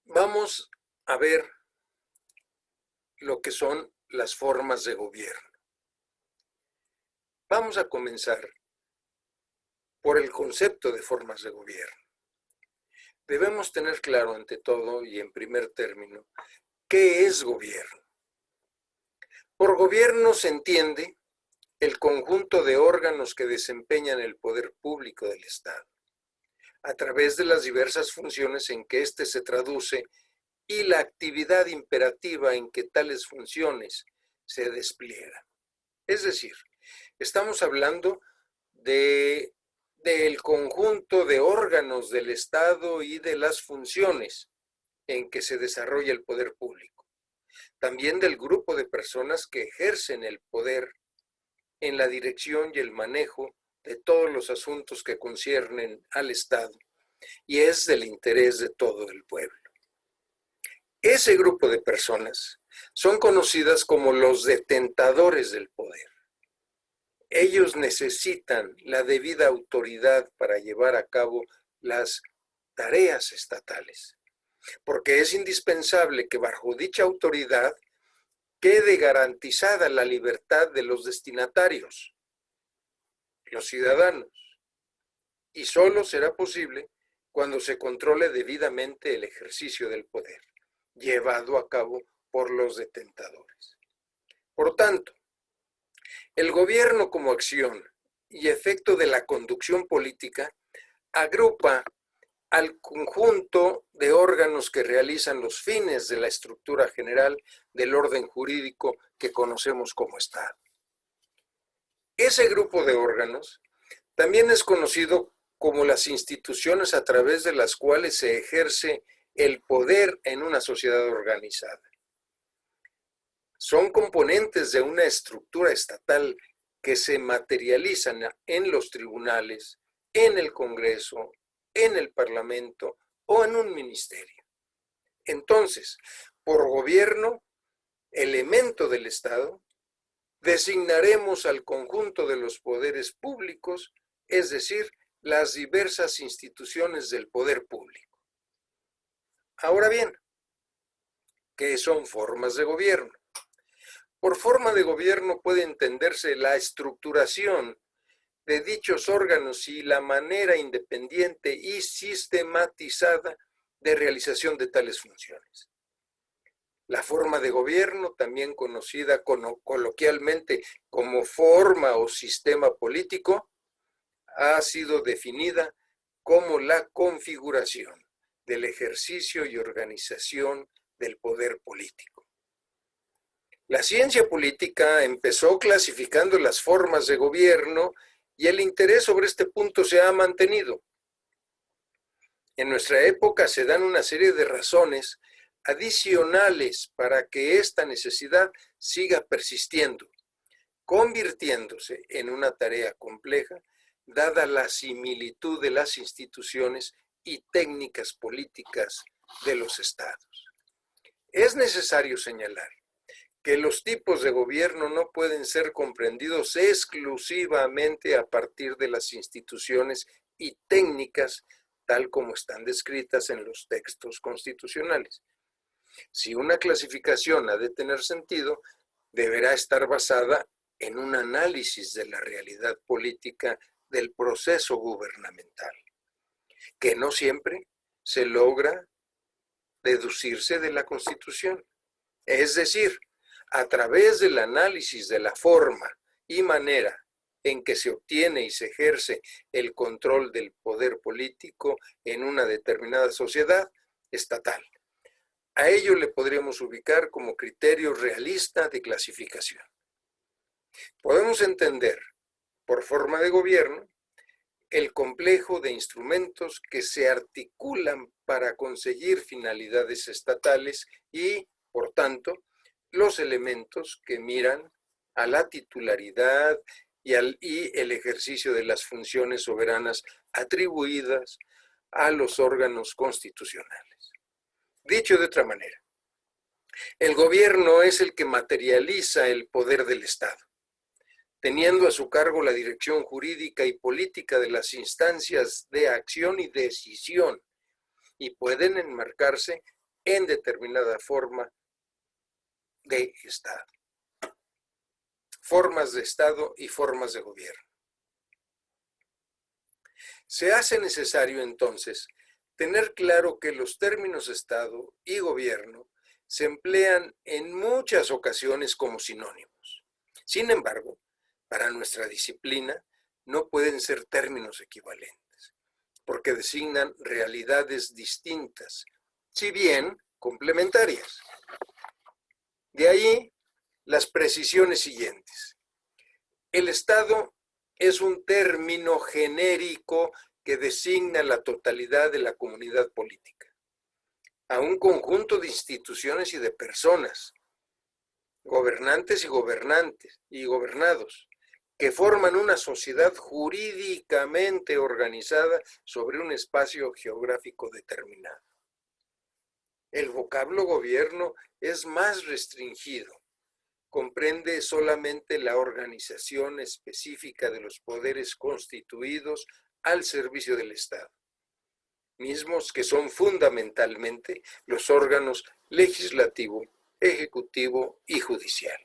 Vamos a ver lo que son las formas de gobierno. Vamos a comenzar por el concepto de formas de gobierno. Debemos tener claro ante todo y en primer término, ¿qué es gobierno? Por gobierno se entiende el conjunto de órganos que desempeñan el poder público del Estado, a través de las diversas funciones en que éste se traduce y la actividad imperativa en que tales funciones se despliegan. Es decir, estamos hablando del conjunto de órganos del Estado y de las funciones en que se desarrolla el poder público. También del grupo de personas que ejercen el poder en la dirección y el manejo de todos los asuntos que conciernen al Estado y es del interés de todo el pueblo. Ese grupo de personas son conocidas como los detentadores del poder. Ellos necesitan la debida autoridad para llevar a cabo las tareas estatales, porque es indispensable que bajo dicha autoridad quede garantizada la libertad de los destinatarios, los ciudadanos, y solo será posible cuando se controle debidamente el ejercicio del poder, llevado a cabo por los detentadores. Por tanto, el gobierno como acción y efecto de la conducción política agrupa al conjunto de órganos que realizan los fines de la estructura general del orden jurídico que conocemos como Estado. Ese grupo de órganos también es conocido como las instituciones a través de las cuales se ejerce el poder en una sociedad organizada. Son componentes de una estructura estatal que se materializan en los tribunales, en el Congreso, en el Parlamento o en un ministerio. Entonces, por gobierno, elemento del Estado, designaremos al conjunto de los poderes públicos, es decir, las diversas instituciones del poder público. Ahora bien, ¿qué son formas de gobierno? Por forma de gobierno puede entenderse la estructuración de dichos órganos y la manera independiente y sistematizada de realización de tales funciones. La forma de gobierno, también conocida coloquialmente como forma o sistema político, ha sido definida como la configuración del ejercicio y organización del poder político. La ciencia política empezó clasificando las formas de gobierno y el interés sobre este punto se ha mantenido. En nuestra época se dan una serie de razones adicionales para que esta necesidad siga persistiendo, convirtiéndose en una tarea compleja, dada la similitud de las instituciones y técnicas políticas de los estados. Es necesario señalar que los tipos de gobierno no pueden ser comprendidos exclusivamente a partir de las instituciones y técnicas tal como están descritas en los textos constitucionales. Si una clasificación ha de tener sentido, deberá estar basada en un análisis de la realidad política del proceso gubernamental, que no siempre se logra deducirse de la Constitución. Es decir, a través del análisis de la forma y manera en que se obtiene y se ejerce el control del poder político en una determinada sociedad estatal. A ello le podríamos ubicar como criterio realista de clasificación. Podemos entender por forma de gobierno el complejo de instrumentos que se articulan para conseguir finalidades estatales y, por tanto, los elementos que miran a la titularidad y el ejercicio de las funciones soberanas atribuidas a los órganos constitucionales. Dicho de otra manera, El gobierno es el que materializa el poder del Estado, teniendo a su cargo la dirección jurídica y política de las instancias de acción y decisión, y pueden enmarcarse en determinada forma de Estado. Formas de Estado y formas de gobierno. Se hace necesario entonces tener claro que los términos Estado y gobierno se emplean en muchas ocasiones como sinónimos. Sin embargo, para nuestra disciplina no pueden ser términos equivalentes, porque designan realidades distintas, si bien complementarias. De ahí las precisiones siguientes. El Estado es un término genérico que designa la totalidad de la comunidad política, a un conjunto de instituciones y de personas, gobernantes y gobernados, que forman una sociedad jurídicamente organizada sobre un espacio geográfico determinado. El vocablo gobierno es más restringido. Comprende solamente la organización específica de los poderes constituidos al servicio del Estado, mismos que son fundamentalmente los órganos legislativo, ejecutivo y judicial.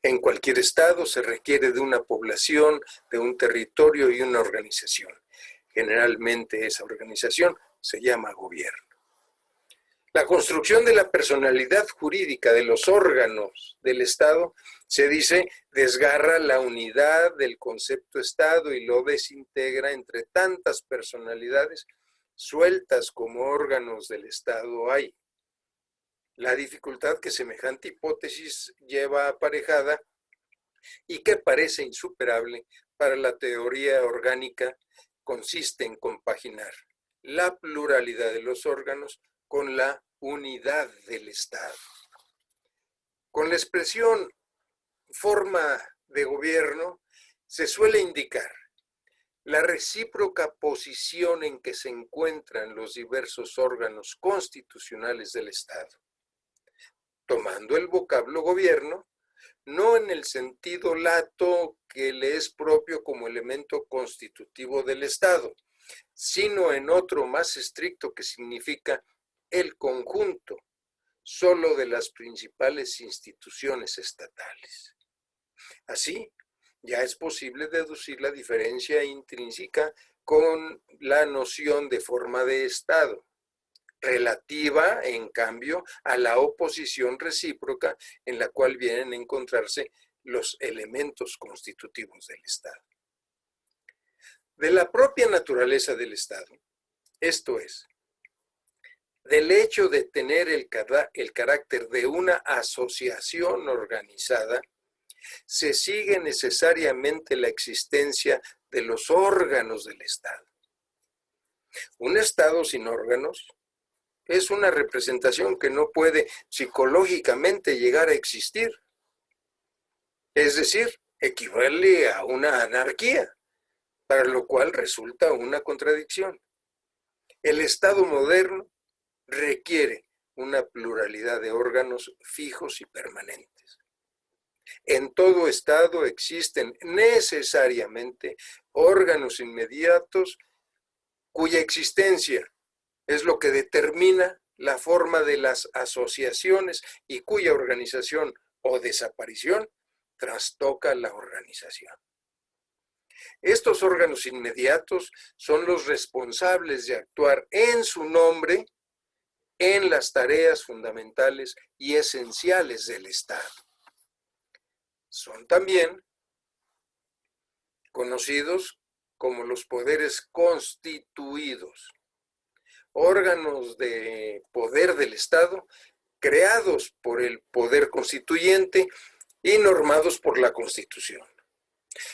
En cualquier Estado se requiere de una población, de un territorio y una organización. Generalmente esa organización se llama gobierno. La construcción de la personalidad jurídica de los órganos del Estado, se dice, desgarra la unidad del concepto Estado y lo desintegra entre tantas personalidades sueltas como órganos del Estado hay. La dificultad que semejante hipótesis lleva aparejada y que parece insuperable para la teoría orgánica consiste en compaginar la pluralidad de los órganos con la unidad del Estado. Con la expresión forma de gobierno se suele indicar la recíproca posición en que se encuentran los diversos órganos constitucionales del Estado, tomando el vocablo gobierno no en el sentido lato que le es propio como elemento constitutivo del Estado, sino en otro más estricto que significa el conjunto solo de las principales instituciones estatales. Así, ya es posible deducir la diferencia intrínseca con la noción de forma de Estado, relativa, en cambio, a la oposición recíproca en la cual vienen a encontrarse los elementos constitutivos del Estado. De la propia naturaleza del Estado, esto es, del hecho de tener el carácter de una asociación organizada, se sigue necesariamente la existencia de los órganos del Estado. Un Estado sin órganos es una representación que no puede psicológicamente llegar a existir. Es decir, equivale a una anarquía, para lo cual resulta una contradicción. El Estado moderno requiere una pluralidad de órganos fijos y permanentes. En todo Estado existen necesariamente órganos inmediatos cuya existencia es lo que determina la forma de las asociaciones y cuya organización o desaparición trastoca la organización. Estos órganos inmediatos son los responsables de actuar en su nombre en las tareas fundamentales y esenciales del Estado. Son también conocidos como los poderes constituidos, órganos de poder del Estado creados por el poder constituyente y normados por la Constitución.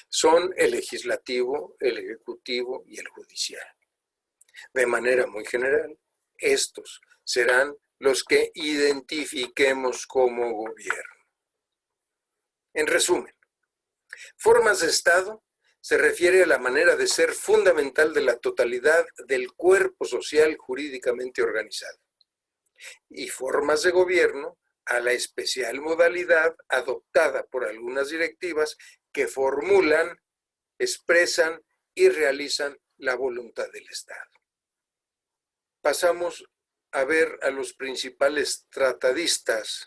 Son el legislativo, el ejecutivo y el judicial. De manera muy general, estos serán los que identifiquemos como gobierno. En resumen, formas de Estado se refiere a la manera de ser fundamental de la totalidad del cuerpo social jurídicamente organizado. y formas de gobierno a la especial modalidad adoptada por algunas directivas que formulan, expresan y realizan la voluntad del Estado. Pasamos a ver a los principales tratadistas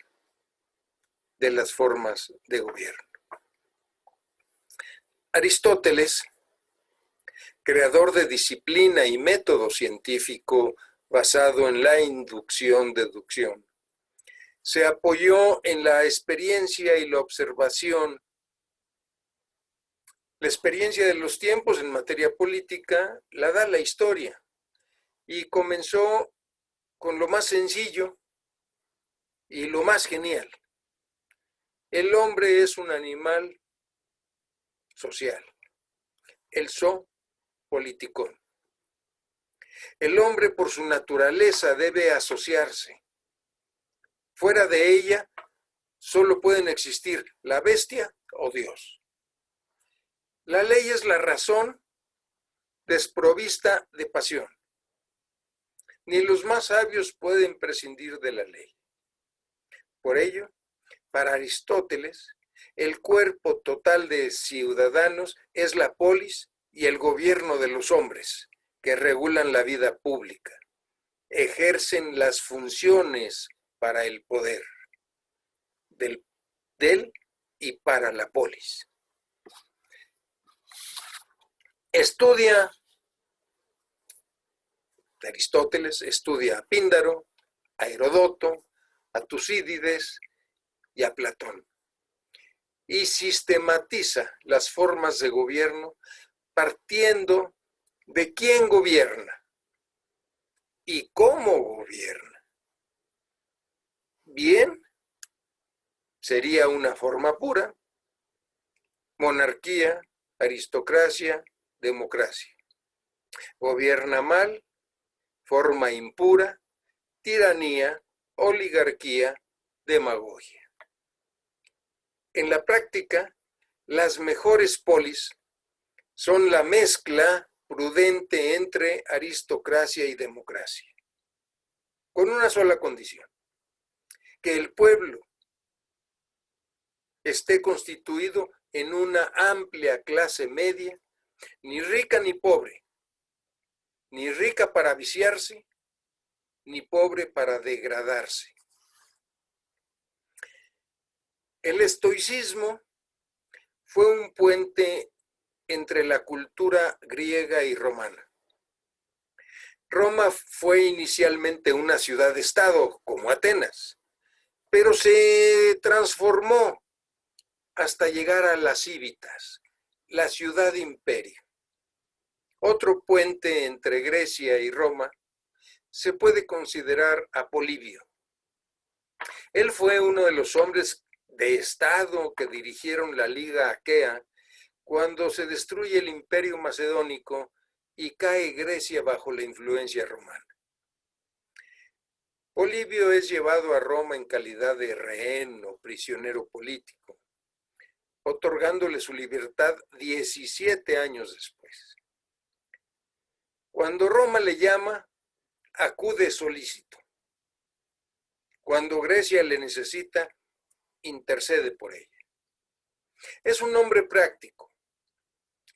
de las formas de gobierno. Aristóteles, creador de disciplina y método científico basado en la inducción-deducción, se apoyó en la experiencia y la observación. La experiencia de los tiempos en materia política la da la historia y comenzó con lo más sencillo y lo más genial. El hombre es un animal social, el zoopoliticón. El hombre por su naturaleza debe asociarse. Fuera de ella solo pueden existir la bestia o Dios. La ley es la razón desprovista de pasión. Ni los más sabios pueden prescindir de la ley. Por ello, para Aristóteles, el cuerpo total de ciudadanos es la polis y el gobierno de los hombres, que regulan la vida pública, ejercen las funciones para el poder del y para la polis. Estudia Aristóteles, estudia a Píndaro, a Heródoto, a Tucídides y a Platón, y sistematiza las formas de gobierno partiendo de quién gobierna y cómo gobierna. Bien, sería una forma pura: monarquía, aristocracia, democracia. Gobierna mal, forma impura, tiranía, oligarquía, demagogia. En la práctica, las mejores polis son la mezcla prudente entre aristocracia y democracia, con una sola condición: que el pueblo esté constituido en una amplia clase media, ni rica ni pobre, ni rica para viciarse, ni pobre para degradarse. El estoicismo fue un puente entre la cultura griega y romana. Roma fue inicialmente una ciudad-estado, como Atenas, pero se transformó hasta llegar a las Cívitas, la ciudad-imperio. Otro puente entre Grecia y Roma se puede considerar a Polibio. Él fue uno de los hombres de Estado que dirigieron la Liga Aquea cuando se destruye el Imperio Macedónico y cae Grecia bajo la influencia romana. Polibio es llevado a Roma en calidad de rehén o prisionero político, otorgándole su libertad 17 años después. Cuando Roma le llama, acude solícito. Cuando Grecia le necesita, intercede por ella. Es un hombre práctico,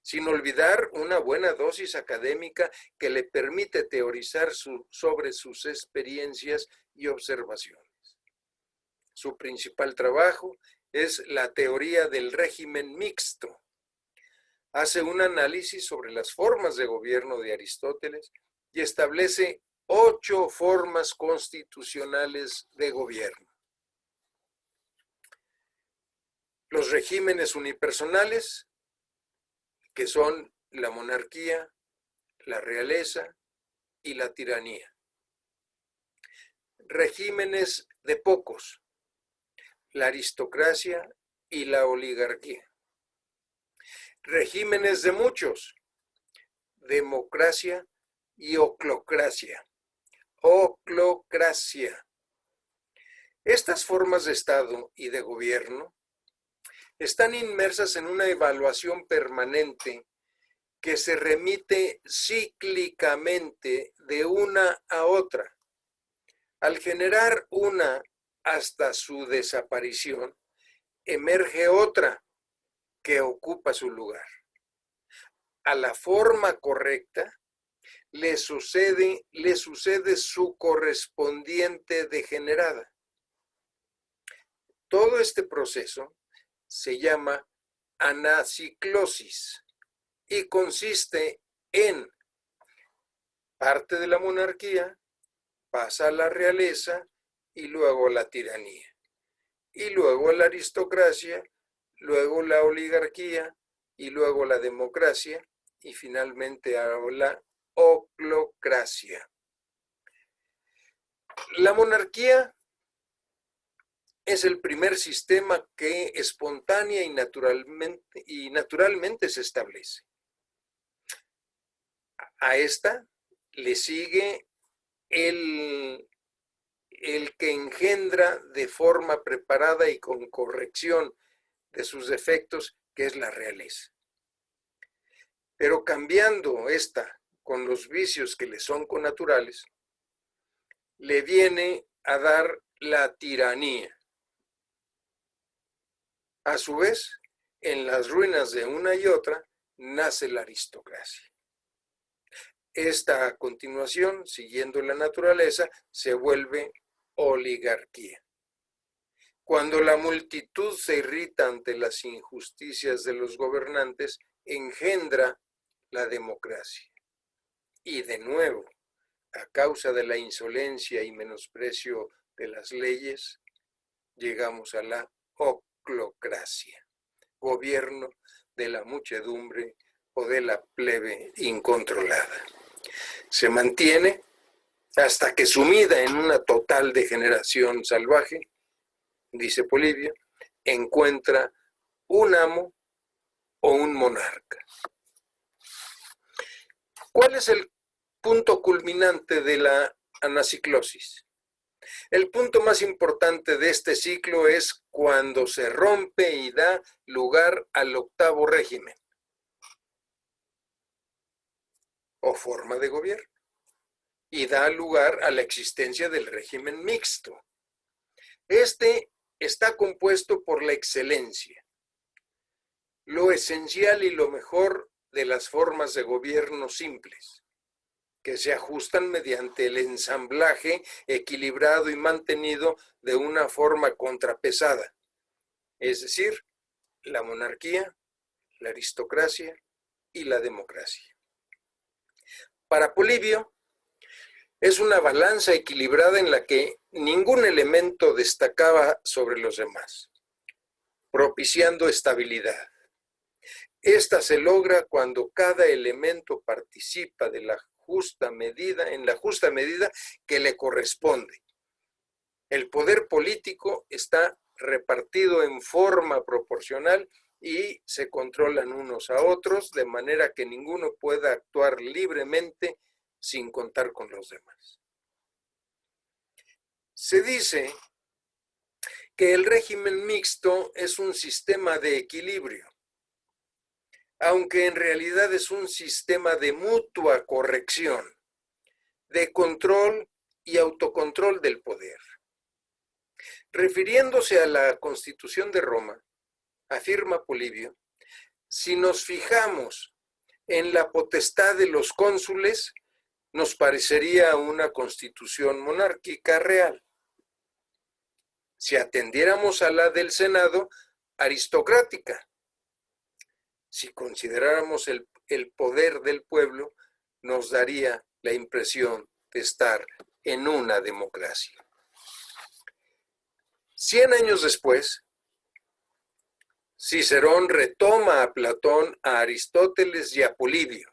sin olvidar una buena dosis académica que le permite teorizar sobre sus experiencias y observaciones. Su principal trabajo es la teoría del régimen mixto. Hace un análisis sobre las formas de gobierno de Aristóteles y establece 8 formas constitucionales de gobierno. Los regímenes unipersonales, que son la monarquía, la realeza y la tiranía. Regímenes de pocos, la aristocracia y la oligarquía. Regímenes de muchos, democracia y oclocracia. Oclocracia. Estas formas de Estado y de gobierno están inmersas en una evaluación permanente que se remite cíclicamente de una a otra, Al generar una hasta su desaparición, emerge otra que ocupa su lugar. A la forma correcta le sucede su correspondiente degenerada. Todo este proceso se llama anaciclosis y consiste en parte de la monarquía, pasa a la realeza y luego a la tiranía, y luego a la aristocracia, luego la oligarquía y luego la democracia y finalmente a la oclocracia. La monarquía es el primer sistema que espontánea y naturalmente se establece. A esta le sigue el que engendra de forma preparada y con corrección de sus defectos, que es la realeza. Pero cambiando esta con los vicios que le son connaturales, le viene a dar la tiranía. A su vez, en las ruinas de una y otra, nace la aristocracia. Esta, a continuación, siguiendo la naturaleza, se vuelve oligarquía. Cuando la multitud se irrita ante las injusticias de los gobernantes, engendra la democracia. Y de nuevo, a causa de la insolencia y menosprecio de las leyes, llegamos a la oclocracia, gobierno de la muchedumbre o de la plebe incontrolada. Se mantiene hasta que, sumida en una total degeneración salvaje, dice Polibio, encuentra un amo o un monarca. ¿Cuál es el punto culminante de la anaciclosis? El punto más importante de este ciclo es cuando se rompe y da lugar al octavo régimen o forma de gobierno, y da lugar a la existencia del régimen mixto. Este está compuesto por la excelencia, lo esencial y lo mejor de las formas de gobierno simples, que se ajustan mediante el ensamblaje equilibrado y mantenido de una forma contrapesada, es decir, la monarquía, la aristocracia y la democracia. Para Polibio, es una balanza equilibrada en la que ningún elemento destacaba sobre los demás, propiciando estabilidad. Esta se logra cuando cada elemento participa de la justa medida, en la justa medida que le corresponde. El poder político está repartido en forma proporcional y se controlan unos a otros de manera que ninguno pueda actuar libremente sin contar con los demás. Se dice que el régimen mixto es un sistema de equilibrio, aunque en realidad es un sistema de mutua corrección, de control y autocontrol del poder. Refiriéndose a la Constitución de Roma, afirma Polibio, si nos fijamos en la potestad de los cónsules, nos parecería una constitución monárquica real. Si atendiéramos a la del Senado, aristocrática. Si consideráramos el poder del pueblo, nos daría la impresión de estar en una democracia. 100 años después, Cicerón retoma a Platón, a Aristóteles y a Polibio.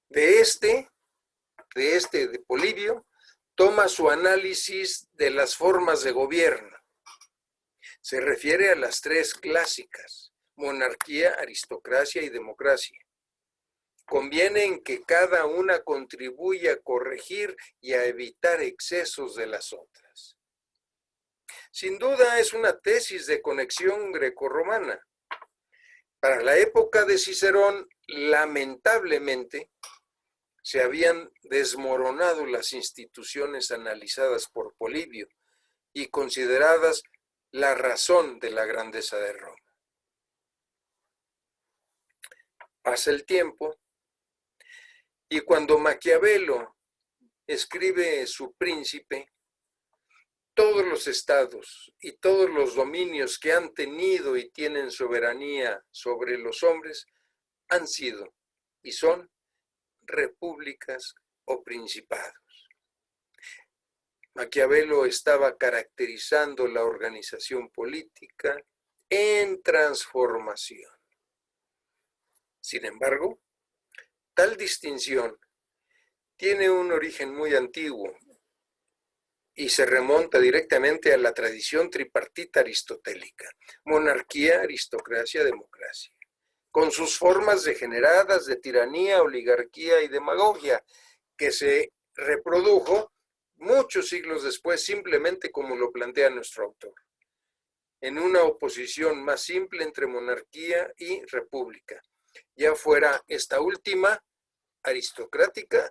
De Polibio, toma su análisis de las formas de gobierno. Se refiere a las tres clásicas: monarquía, aristocracia y democracia. Conviene en que cada una contribuya a corregir y a evitar excesos de las otras. Sin duda es una tesis de conexión grecorromana. Para la época de Cicerón, lamentablemente, Se habían desmoronado las instituciones analizadas por Polibio y consideradas la razón de la grandeza de Roma. Pasa el tiempo y cuando Maquiavelo escribe su Príncipe, todos los estados y todos los dominios que han tenido y tienen soberanía sobre los hombres han sido y son repúblicas o principados. Maquiavelo estaba caracterizando la organización política en transformación. Sin embargo, tal distinción tiene un origen muy antiguo y se remonta directamente a la tradición tripartita aristotélica: monarquía, aristocracia, democracia, con sus formas degeneradas de tiranía, oligarquía y demagogia, que se reprodujo muchos siglos después, simplemente como lo plantea nuestro autor, en una oposición más simple entre monarquía y república, ya fuera esta última aristocrática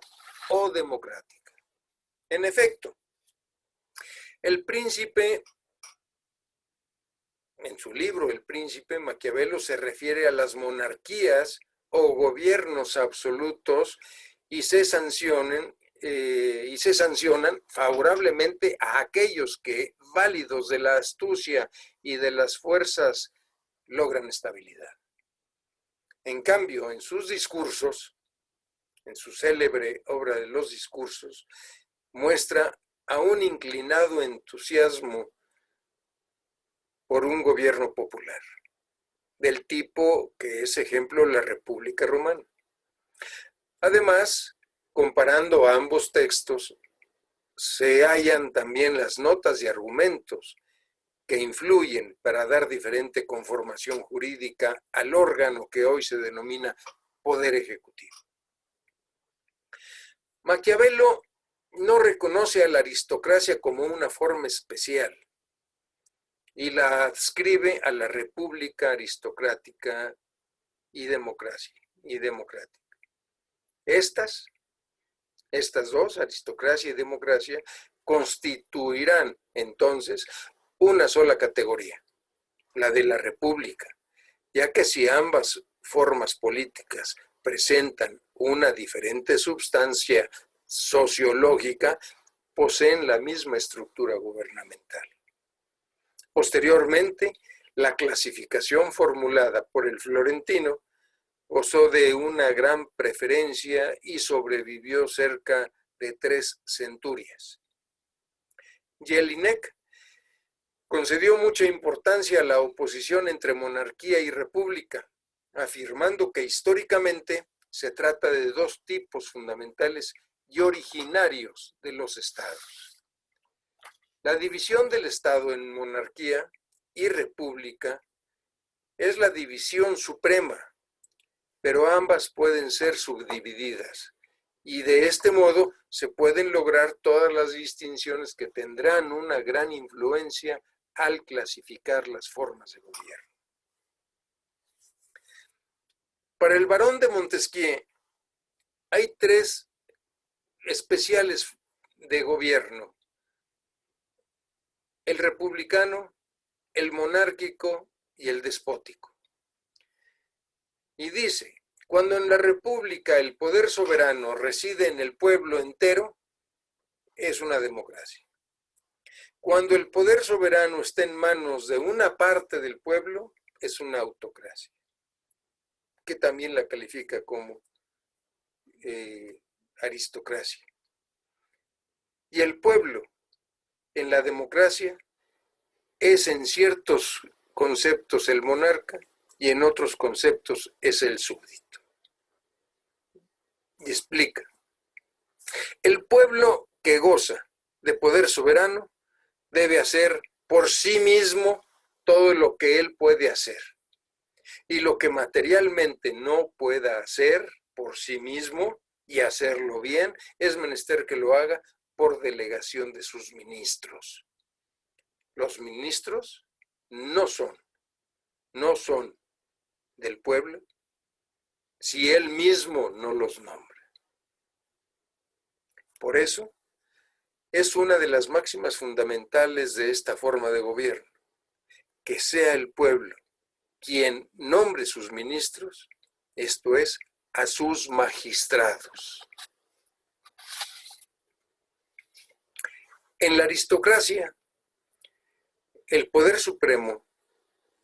o democrática. En efecto, el Príncipe, en su libro El Príncipe, Maquiavelo se refiere a las monarquías o gobiernos absolutos y se sancionan favorablemente a aquellos que, válidos de la astucia y de las fuerzas, logran estabilidad. En cambio, en sus discursos, en su célebre obra de los discursos, muestra a un inclinado entusiasmo por un gobierno popular, del tipo que es ejemplo la República Romana. Además, comparando ambos textos, se hallan también las notas y argumentos que influyen para dar diferente conformación jurídica al órgano que hoy se denomina Poder Ejecutivo. Maquiavelo no reconoce a la aristocracia como una forma especial y la adscribe a la república aristocrática y democrática. Estas dos, aristocracia y democracia, constituirán entonces una sola categoría, la de la república, ya que si ambas formas políticas presentan una diferente substancia sociológica, poseen la misma estructura gubernamental. Posteriormente, la clasificación formulada por el florentino gozó de una gran preferencia y sobrevivió cerca de 3 centurias. Jelinek concedió mucha importancia a la oposición entre monarquía y república, afirmando que históricamente se trata de dos tipos fundamentales y originarios de los estados. La división del estado en monarquía y república es la división suprema, pero ambas pueden ser subdivididas y de este modo se pueden lograr todas las distinciones que tendrán una gran influencia al clasificar las formas de gobierno. Para el barón de Montesquieu hay 3 especiales de gobierno: el republicano, el monárquico y el despótico. Y dice: cuando en la república el poder soberano reside en el pueblo entero, es una democracia. Cuando el poder soberano está en manos de una parte del pueblo, es una autocracia, que también la califica como aristocracia. Y el pueblo en la democracia es en ciertos conceptos el monarca y en otros conceptos es el súbdito. Y explica: el pueblo que goza de poder soberano debe hacer por sí mismo todo lo que él puede hacer, y lo que materialmente no pueda hacer por sí mismo y hacerlo bien, es menester que lo haga por delegación de sus ministros. Los ministros no son del pueblo si él mismo no los nombra. Por eso, es una de las máximas fundamentales de esta forma de gobierno, que sea el pueblo quien nombre sus ministros, esto es, a sus magistrados. En la aristocracia, el poder supremo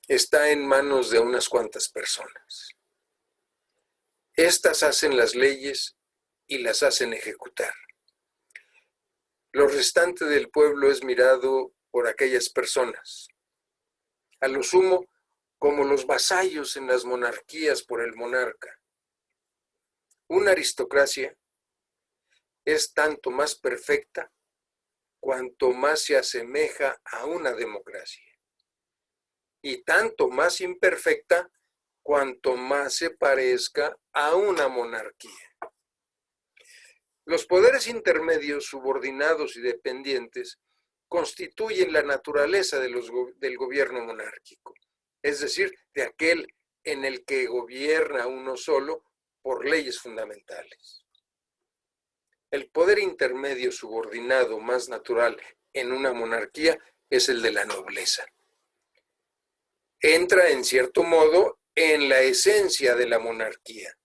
está en manos de unas cuantas personas. Estas hacen las leyes y las hacen ejecutar. Lo restante del pueblo es mirado por aquellas personas, a lo sumo como los vasallos en las monarquías por el monarca. Una aristocracia es tanto más perfecta cuanto más se asemeja a una democracia, y tanto más imperfecta cuanto más se parezca a una monarquía. Los poderes intermedios, subordinados y dependientes constituyen la naturaleza del gobierno monárquico, es decir, de aquel en el que gobierna uno solo por leyes fundamentales. El poder intermedio subordinado más natural en una monarquía es el de la nobleza. Entra, en cierto modo, en la esencia de la monarquía,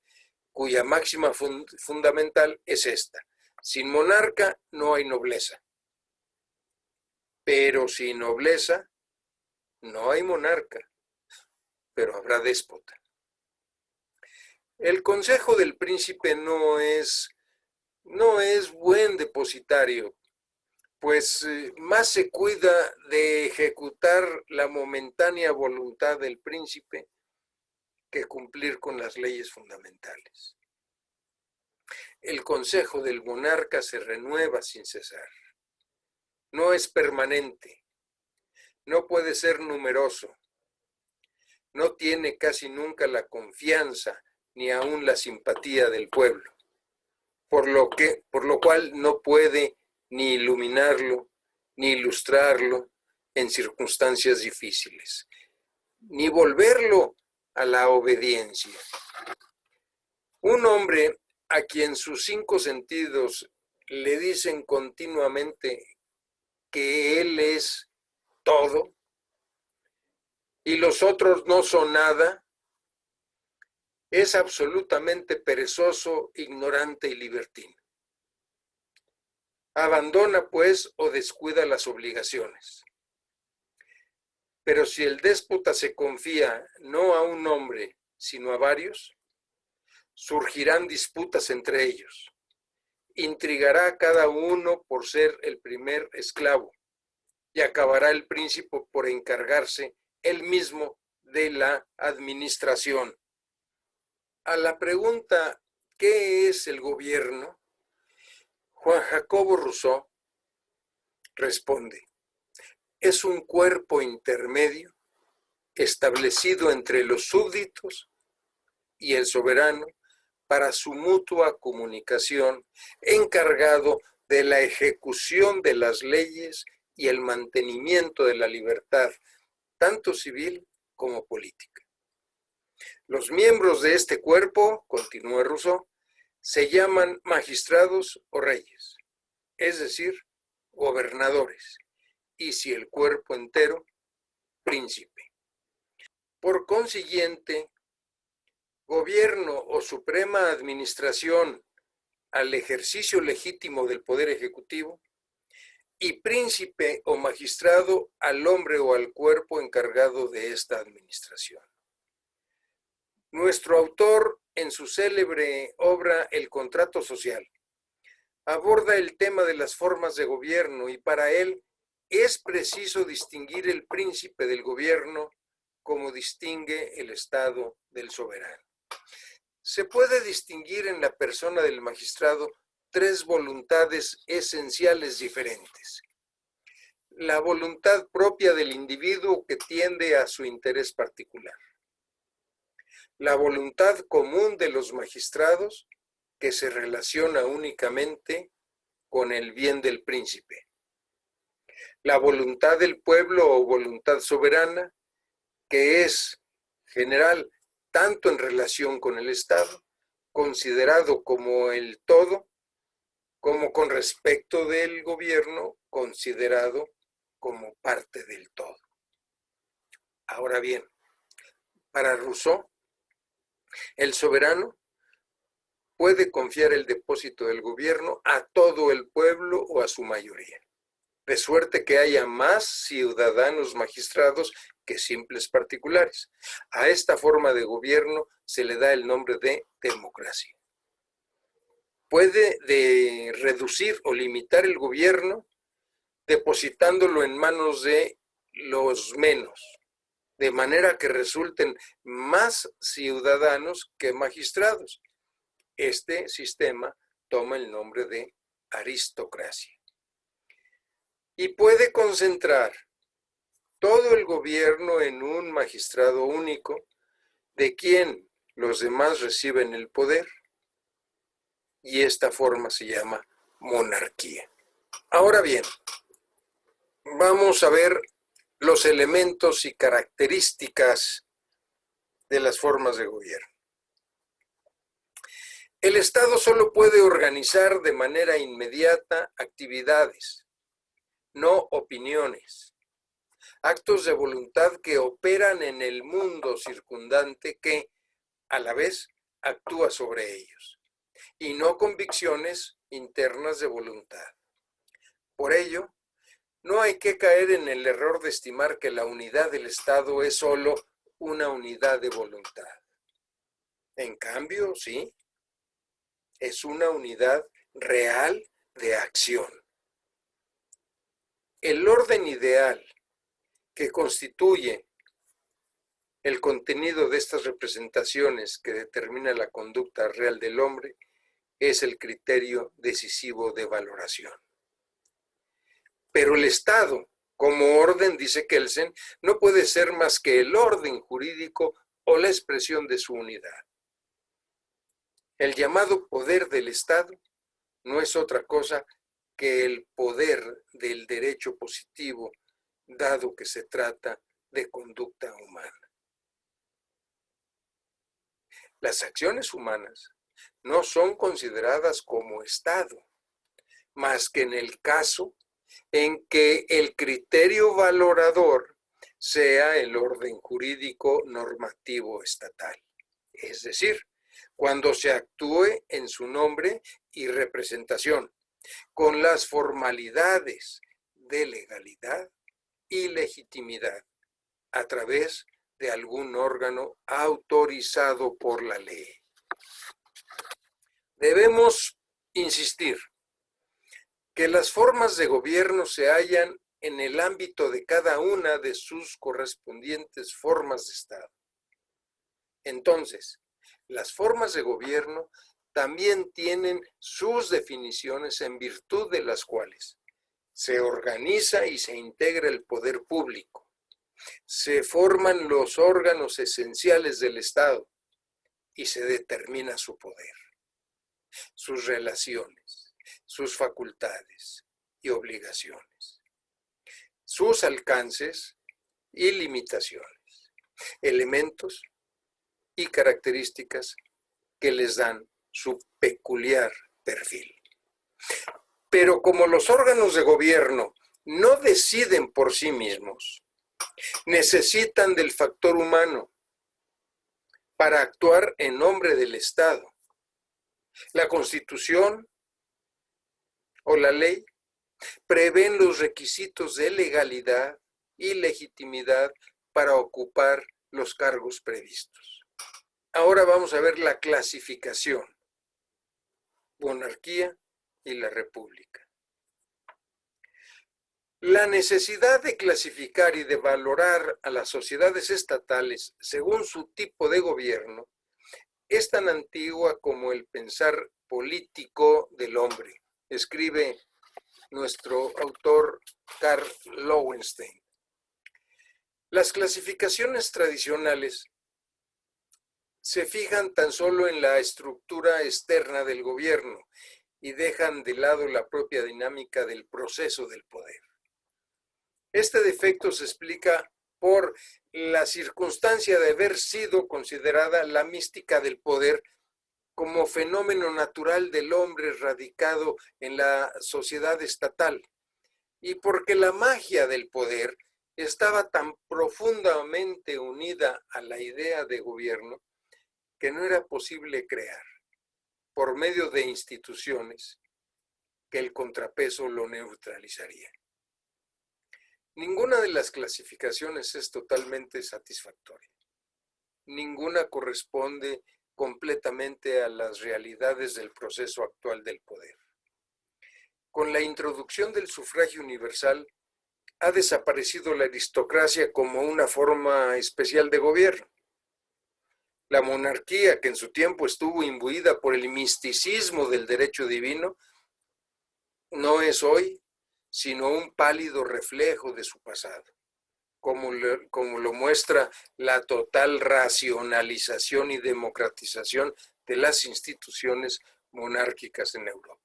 cuya máxima fundamental es esta: sin monarca no hay nobleza, pero sin nobleza no hay monarca, pero habrá déspota. El consejo del príncipe no es buen depositario, pues más se cuida de ejecutar la momentánea voluntad del príncipe que cumplir con las leyes fundamentales. El consejo del monarca se renueva sin cesar. No es permanente, no puede ser numeroso, no tiene casi nunca la confianza ni aún la simpatía del pueblo, por lo cual no puede ni iluminarlo, ni ilustrarlo en circunstancias difíciles, ni volverlo a la obediencia. Un hombre a quien sus 5 sentidos le dicen continuamente que él es todo y los otros no son nada, es absolutamente perezoso, ignorante y libertino. Abandona, pues, o descuida las obligaciones. Pero si el déspota se confía no a un hombre, sino a varios, surgirán disputas entre ellos. Intrigará a cada uno por ser el primer esclavo y acabará el príncipe por encargarse él mismo de la administración. A la pregunta ¿qué es el gobierno?, Juan Jacobo Rousseau responde: es un cuerpo intermedio establecido entre los súbditos y el soberano para su mutua comunicación, encargado de la ejecución de las leyes y el mantenimiento de la libertad, tanto civil como política. Los miembros de este cuerpo, continúa Rousseau, se llaman magistrados o reyes, es decir, gobernadores, y si el cuerpo entero, príncipe. Por consiguiente, gobierno o suprema administración al ejercicio legítimo del poder ejecutivo, y príncipe o magistrado al hombre o al cuerpo encargado de esta administración. Nuestro autor, en su célebre obra El contrato social, aborda el tema de las formas de gobierno y para él es preciso distinguir el príncipe del gobierno como distingue el Estado del soberano. Se puede distinguir en la persona del magistrado 3 voluntades esenciales diferentes. La voluntad propia del individuo que tiende a su interés particular. La voluntad común de los magistrados que se relaciona únicamente con el bien del príncipe. La voluntad del pueblo o voluntad soberana que es general tanto en relación con el Estado, considerado como el todo, como con respecto del gobierno considerado como parte del todo. Ahora bien, para Rousseau, el soberano puede confiar el depósito del gobierno a todo el pueblo o a su mayoría, de suerte que haya más ciudadanos magistrados que simples particulares. A esta forma de gobierno se le da el nombre de democracia. Puede reducir o limitar el gobierno depositándolo en manos de los menos, de manera que resulten más ciudadanos que magistrados. Este sistema toma el nombre de aristocracia. Y puede concentrar todo el gobierno en un magistrado único, de quien los demás reciben el poder, y esta forma se llama monarquía. Ahora bien, vamos a ver los elementos y características de las formas de gobierno. El Estado solo puede organizar de manera inmediata actividades, no opiniones, actos de voluntad que operan en el mundo circundante que, a la vez, actúa sobre ellos, y no convicciones internas de voluntad. Por ello, no hay que caer en el error de estimar que la unidad del Estado es solo una unidad de voluntad. En cambio, sí, es una unidad real de acción. El orden ideal que constituye el contenido de estas representaciones que determina la conducta real del hombre es el criterio decisivo de valoración. Pero el Estado, como orden, dice Kelsen, no puede ser más que el orden jurídico o la expresión de su unidad. El llamado poder del Estado no es otra cosa que el poder del derecho positivo, dado que se trata de conducta humana. Las acciones humanas no son consideradas como Estado, más que en el caso en que el criterio valorador sea el orden jurídico normativo estatal. Es decir, cuando se actúe en su nombre y representación, con las formalidades de legalidad y legitimidad, a través de algún órgano autorizado por la ley. Debemos insistir que las formas de gobierno se hallan en el ámbito de cada una de sus correspondientes formas de Estado. Entonces, las formas de gobierno también tienen sus definiciones en virtud de las cuales se organiza y se integra el poder público, se forman los órganos esenciales del Estado y se determina su poder, sus relaciones, sus facultades y obligaciones, sus alcances y limitaciones, elementos y características que les dan su peculiar perfil. Pero como los órganos de gobierno no deciden por sí mismos, necesitan del factor humano para actuar en nombre del Estado. La Constitución o la ley prevén los requisitos de legalidad y legitimidad para ocupar los cargos previstos. Ahora vamos a ver la clasificación, monarquía y la república. La necesidad de clasificar y de valorar a las sociedades estatales según su tipo de gobierno es tan antigua como el pensar político del hombre, escribe nuestro autor Karl Lowenstein. Las clasificaciones tradicionales se fijan tan solo en la estructura externa del gobierno y dejan de lado la propia dinámica del proceso del poder. Este defecto se explica por la circunstancia de haber sido considerada la mística del poder como fenómeno natural del hombre radicado en la sociedad estatal, y porque la magia del poder estaba tan profundamente unida a la idea de gobierno que no era posible crear, por medio de instituciones, que el contrapeso lo neutralizaría. Ninguna de las clasificaciones es totalmente satisfactoria. Ninguna corresponde completamente a las realidades del proceso actual del poder. Con la introducción del sufragio universal, ha desaparecido la aristocracia como una forma especial de gobierno. La monarquía, que en su tiempo estuvo imbuida por el misticismo del derecho divino, no es hoy sino un pálido reflejo de su pasado, como lo muestra la total racionalización y democratización de las instituciones monárquicas en Europa.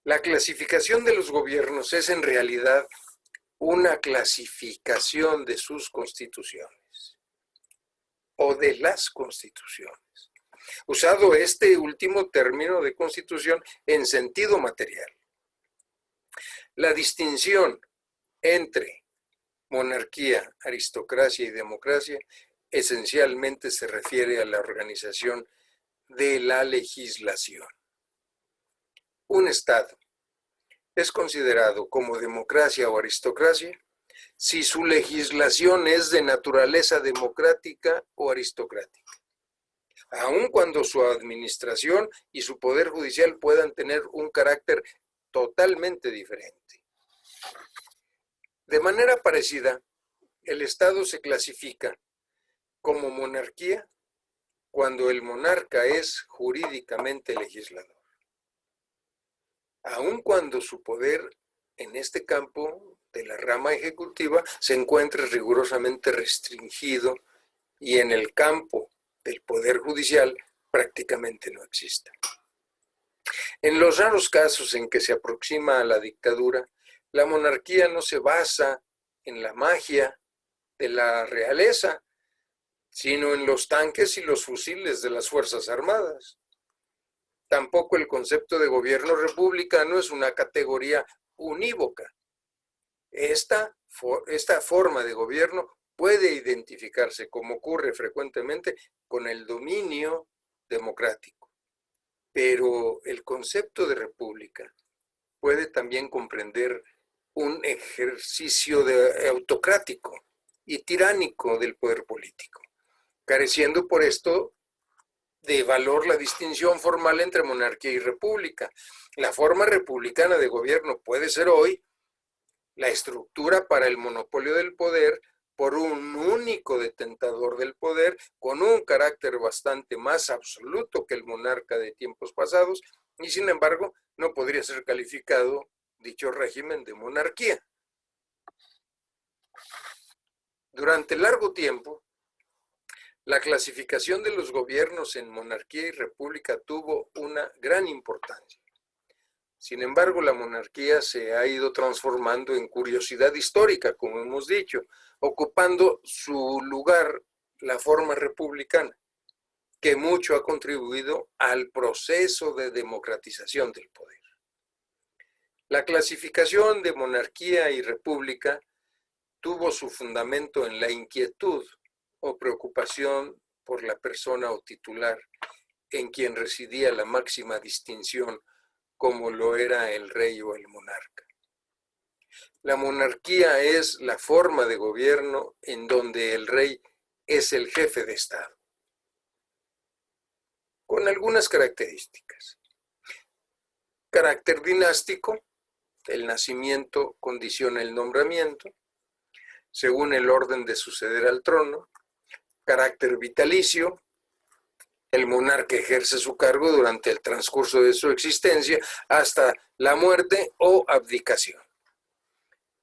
La clasificación de los gobiernos es en realidad una clasificación de sus constituciones o de las constituciones, usado este último término de constitución en sentido material. La distinción entre monarquía, aristocracia y democracia esencialmente se refiere a la organización de la legislación. Un Estado es considerado como democracia o aristocracia si su legislación es de naturaleza democrática o aristocrática, aun cuando su administración y su poder judicial puedan tener un carácter totalmente diferente. De manera parecida, el Estado se clasifica como monarquía cuando el monarca es jurídicamente legislador, aun cuando su poder en este campo de la rama ejecutiva se encuentre rigurosamente restringido y en el campo del poder judicial prácticamente no exista. En los raros casos en que se aproxima a la dictadura, la monarquía no se basa en la magia de la realeza, sino en los tanques y los fusiles de las Fuerzas Armadas. Tampoco el concepto de gobierno republicano es una categoría unívoca. Esta forma de gobierno puede identificarse, como ocurre frecuentemente, con el dominio democrático. Pero el concepto de república puede también comprender un ejercicio autocrático y tiránico del poder político, careciendo por esto de valor la distinción formal entre monarquía y república. La forma republicana de gobierno puede ser hoy la estructura para el monopolio del poder por un único detentador del poder, con un carácter bastante más absoluto que el monarca de tiempos pasados, y sin embargo no podría ser calificado dicho régimen de monarquía. Durante largo tiempo, la clasificación de los gobiernos en monarquía y república tuvo una gran importancia. Sin embargo, la monarquía se ha ido transformando en curiosidad histórica, como hemos dicho, ocupando su lugar la forma republicana, que mucho ha contribuido al proceso de democratización del poder. La clasificación de monarquía y república tuvo su fundamento en la inquietud o preocupación por la persona o titular en quien residía la máxima distinción, como lo era el rey o el monarca. La monarquía es la forma de gobierno en donde el rey es el jefe de Estado, con algunas características. Carácter dinástico, el nacimiento condiciona el nombramiento, según el orden de suceder al trono. Carácter vitalicio, el monarca ejerce su cargo durante el transcurso de su existencia hasta la muerte o abdicación.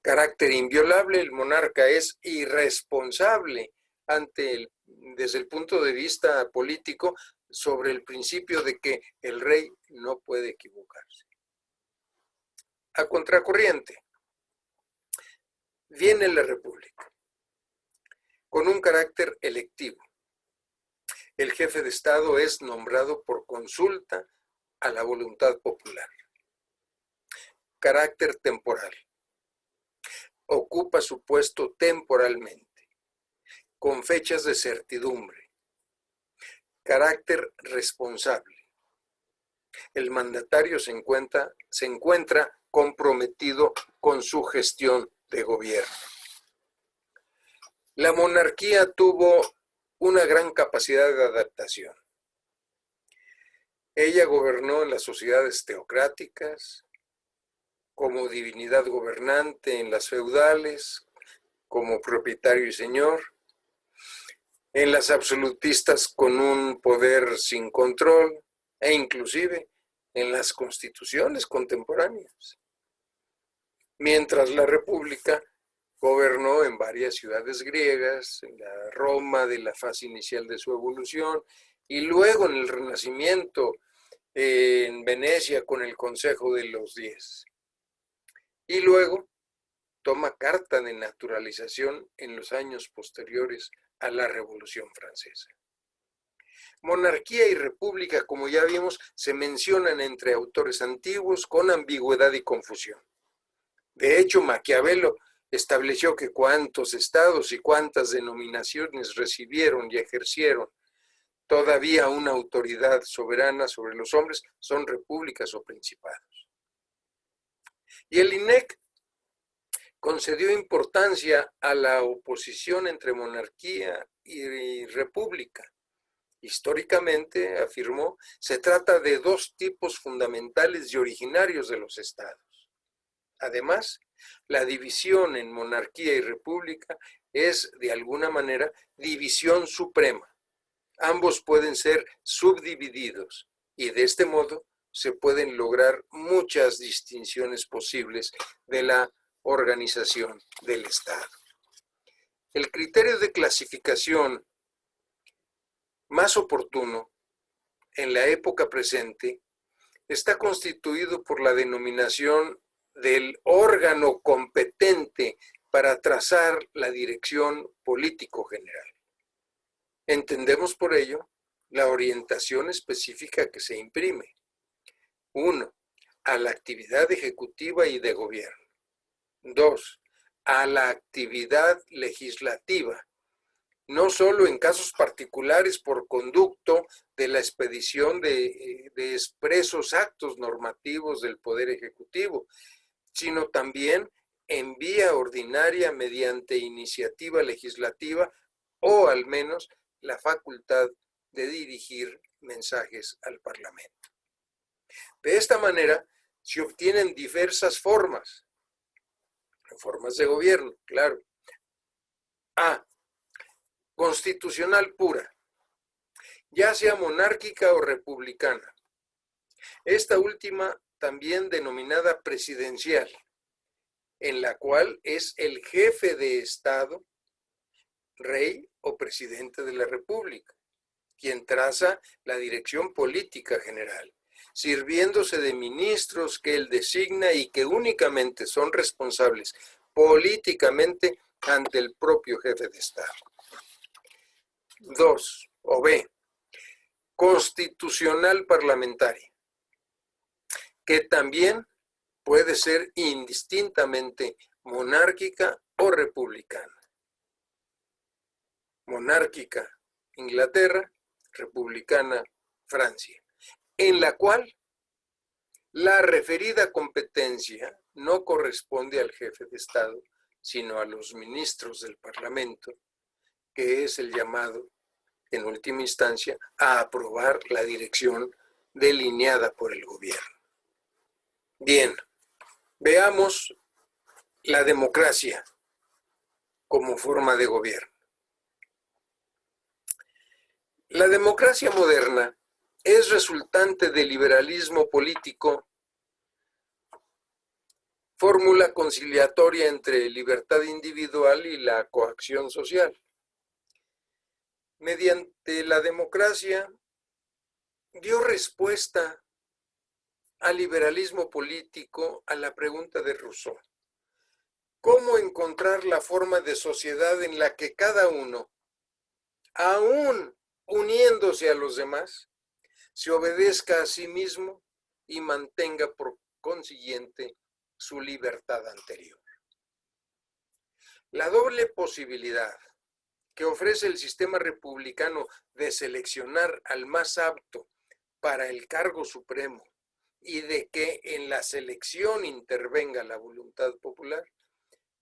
Carácter inviolable, el monarca es irresponsable desde el punto de vista político sobre el principio de que el rey no puede equivocarse. A contracorriente, viene la república, con un carácter electivo. El jefe de Estado es nombrado por consulta a la voluntad popular. Carácter temporal. Ocupa su puesto temporalmente, con fechas de certidumbre. Carácter responsable. El mandatario se encuentra comprometido con su gestión de gobierno. La monarquía tuvo una gran capacidad de adaptación. Ella gobernó en las sociedades teocráticas, como divinidad gobernante en las feudales, como propietario y señor, en las absolutistas con un poder sin control, e inclusive en las constituciones contemporáneas. Mientras la República gobernó en varias ciudades griegas, en la Roma de la fase inicial de su evolución, y luego en el Renacimiento, en Venecia con el Consejo de los 10. Y luego toma carta de naturalización en los años posteriores a la Revolución Francesa. Monarquía y república, como ya vimos, se mencionan entre autores antiguos con ambigüedad y confusión. De hecho, Maquiavelo estableció que cuántos estados y cuántas denominaciones recibieron y ejercieron todavía una autoridad soberana sobre los hombres son repúblicas o principados. Y el INEC concedió importancia a la oposición entre monarquía y república. Históricamente, afirmó, se trata de dos tipos fundamentales y originarios de los estados. Además, la división en monarquía y república es, de alguna manera, división suprema. Ambos pueden ser subdivididos y de este modo se pueden lograr muchas distinciones posibles de la organización del Estado. El criterio de clasificación más oportuno en la época presente está constituido por la denominación del órgano competente para trazar la dirección político general. Entendemos por ello la orientación específica que se imprime. 1. A la actividad ejecutiva y de gobierno. 2. A la actividad legislativa, no solo en casos particulares por conducto de la expedición de expresos actos normativos del Poder Ejecutivo, sino también en vía ordinaria mediante iniciativa legislativa o al menos la facultad de dirigir mensajes al Parlamento. De esta manera se obtienen diversas formas de gobierno, claro. A. Constitucional pura, ya sea monárquica o republicana. Esta última también denominada presidencial, en la cual es el jefe de Estado, rey o presidente de la República, quien traza la dirección política general, sirviéndose de ministros que él designa y que únicamente son responsables políticamente ante el propio jefe de Estado. 2. O B. Constitucional parlamentaria, que también puede ser indistintamente monárquica o republicana. Monárquica, Inglaterra; republicana, Francia, en la cual la referida competencia no corresponde al jefe de Estado, sino a los ministros del Parlamento, que es el llamado, en última instancia, a aprobar la dirección delineada por el gobierno. Bien, veamos la democracia como forma de gobierno. La democracia moderna es resultante del liberalismo político, fórmula conciliatoria entre libertad individual y la coacción social. Mediante la democracia dio respuesta al liberalismo político a la pregunta de Rousseau: ¿cómo encontrar la forma de sociedad en la que cada uno, aún uniéndose a los demás, se obedezca a sí mismo y mantenga por consiguiente su libertad anterior. La doble posibilidad que ofrece el sistema republicano de seleccionar al más apto para el cargo supremo y de que en la selección intervenga la voluntad popular,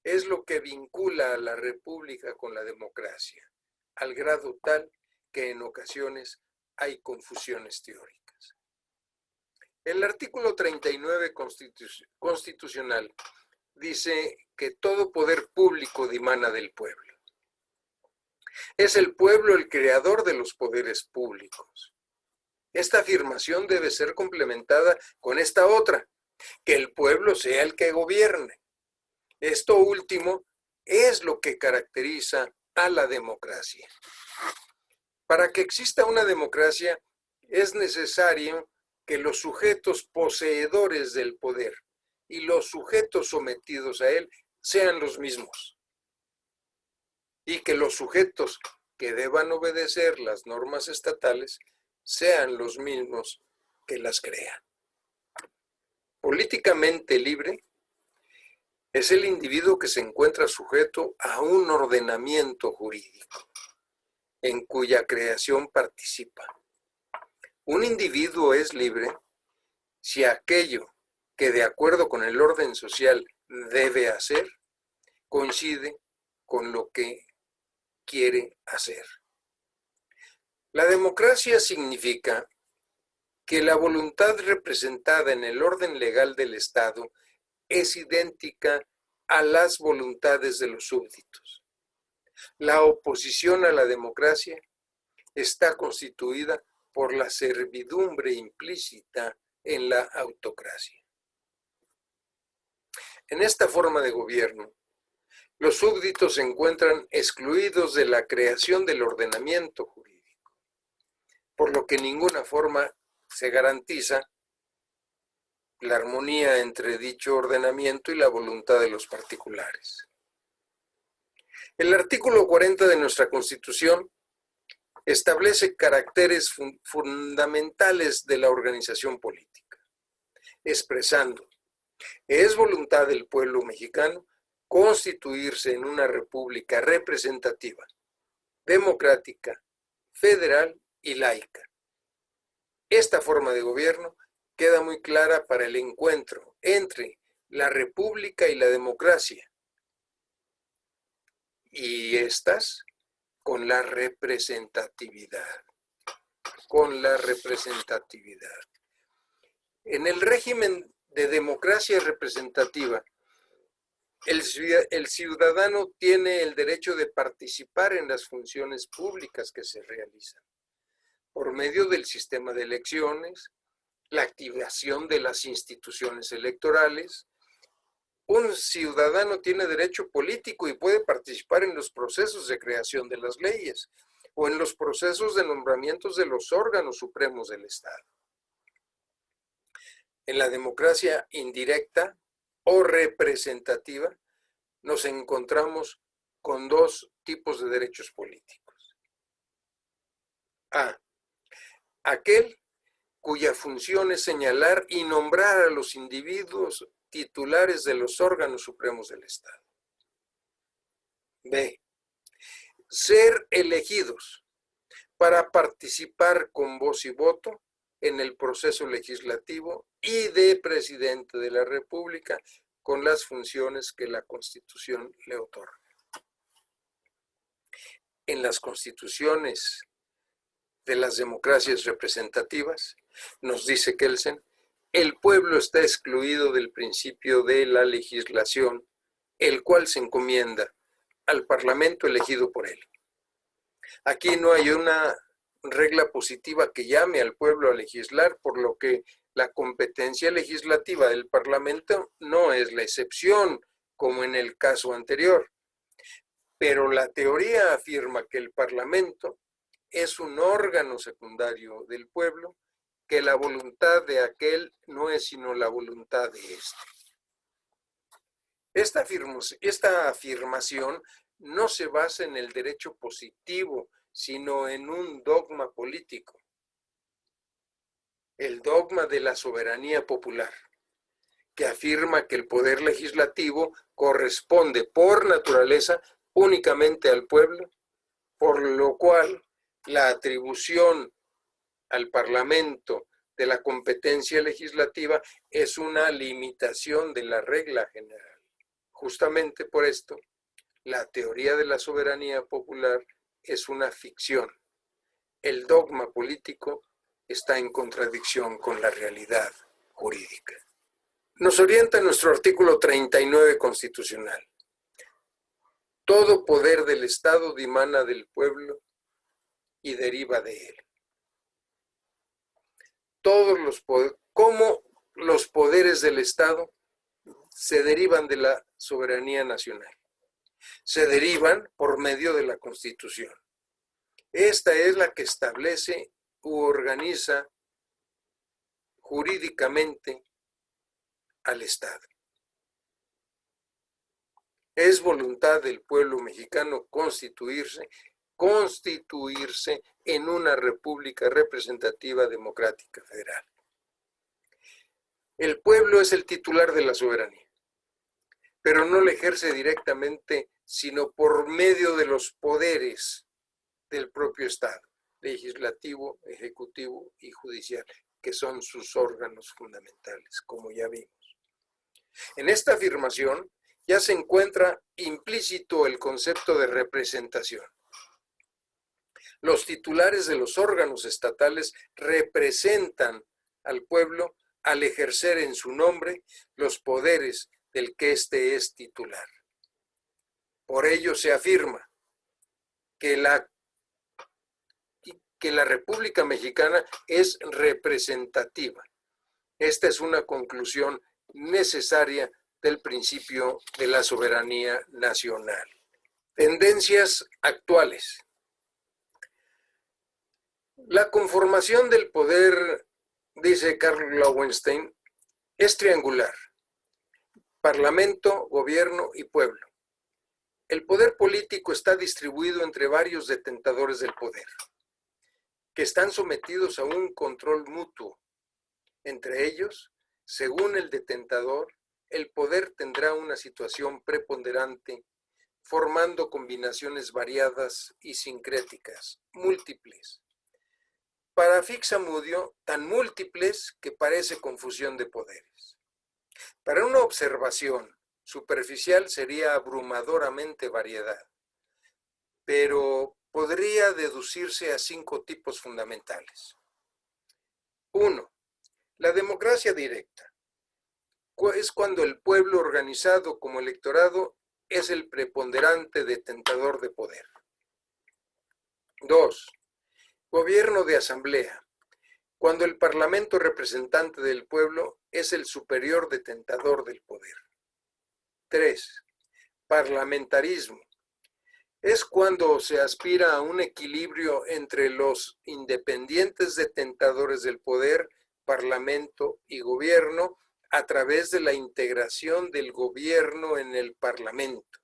es lo que vincula a la república con la democracia, al grado tal que en ocasiones hay confusiones teóricas. El artículo 39 constitucional dice que todo poder público dimana del pueblo. Es el pueblo el creador de los poderes públicos. Esta afirmación debe ser complementada con esta otra, que el pueblo sea el que gobierne. Esto último es lo que caracteriza a la democracia. Para que exista una democracia es necesario que los sujetos poseedores del poder y los sujetos sometidos a él sean los mismos. Y que los sujetos que deban obedecer las normas estatales sean los mismos que las crean. Políticamente libre es el individuo que se encuentra sujeto a un ordenamiento jurídico en cuya creación participa. Un individuo es libre si aquello que de acuerdo con el orden social debe hacer coincide con lo que quiere hacer. La democracia significa que la voluntad representada en el orden legal del Estado es idéntica a las voluntades de los súbditos. La oposición a la democracia está constituida por la servidumbre implícita en la autocracia. En esta forma de gobierno, los súbditos se encuentran excluidos de la creación del ordenamiento jurídico, por lo que en ninguna forma se garantiza la armonía entre dicho ordenamiento y la voluntad de los particulares. El artículo 40 de nuestra Constitución establece caracteres fundamentales de la organización política, expresando: es voluntad del pueblo mexicano constituirse en una república representativa, democrática, federal y laica. Esta forma de gobierno queda muy clara para el encuentro entre la república y la democracia, y estas con la representatividad. En el régimen de democracia representativa, el ciudadano tiene el derecho de participar en las funciones públicas que se realizan por medio del sistema de elecciones, la activación de las instituciones electorales. Un ciudadano tiene derecho político y puede participar en los procesos de creación de las leyes o en los procesos de nombramientos de los órganos supremos del Estado. En la democracia indirecta o representativa nos encontramos con dos tipos de derechos políticos. A. Aquel cuya función es señalar y nombrar a los individuos titulares de los órganos supremos del Estado. B. Ser elegidos para participar con voz y voto en el proceso legislativo y de presidente de la República con las funciones que la Constitución le otorga. En las constituciones de las democracias representativas, nos dice Kelsen, el pueblo está excluido del principio de la legislación, el cual se encomienda al parlamento elegido por él. Aquí no hay una regla positiva que llame al pueblo a legislar, por lo que la competencia legislativa del parlamento no es la excepción, como en el caso anterior. Pero la teoría afirma que el parlamento es un órgano secundario del pueblo, que la voluntad de aquel no es sino la voluntad de éste. Esta afirmación no se basa en el derecho positivo sino en un dogma político, el dogma de la soberanía popular, que afirma que el poder legislativo corresponde por naturaleza únicamente al pueblo, por lo cual la atribución al Parlamento de la competencia legislativa es una limitación de la regla general. Justamente por esto, la teoría de la soberanía popular es una ficción. El dogma político está en contradicción con la realidad jurídica. Nos orienta nuestro artículo 39 constitucional. Todo poder del Estado dimana del pueblo y deriva de él. Cómo los poderes del Estado se derivan de la soberanía nacional. Se derivan por medio de la Constitución. Esta es la que establece u organiza jurídicamente al Estado. Es voluntad del pueblo mexicano constituirse en una república representativa democrática federal. El pueblo es el titular de la soberanía, pero no la ejerce directamente, sino por medio de los poderes del propio Estado, legislativo, ejecutivo y judicial, que son sus órganos fundamentales, como ya vimos. En esta afirmación ya se encuentra implícito el concepto de representación. Los titulares de los órganos estatales representan al pueblo al ejercer en su nombre los poderes del que éste es titular. Por ello se afirma que la República Mexicana es representativa. Esta es una conclusión necesaria del principio de la soberanía nacional. Tendencias actuales. La conformación del poder, dice Karl Lowenstein, es triangular: parlamento, gobierno y pueblo. El poder político está distribuido entre varios detentadores del poder, que están sometidos a un control mutuo. Entre ellos, según el detentador, el poder tendrá una situación preponderante, formando combinaciones variadas y sincréticas, múltiples. Para Fixamudio, tan múltiples que parece confusión de poderes. Para una observación superficial sería abrumadoramente variedad, pero podría deducirse a 5 tipos fundamentales. 1. La democracia directa. Es cuando el pueblo organizado como electorado es el preponderante detentador de poder. 2. Gobierno de asamblea. Cuando el parlamento representante del pueblo es el superior detentador del poder. 3. Parlamentarismo. Es cuando se aspira a un equilibrio entre los independientes detentadores del poder, parlamento y gobierno, a través de la integración del gobierno en el parlamento.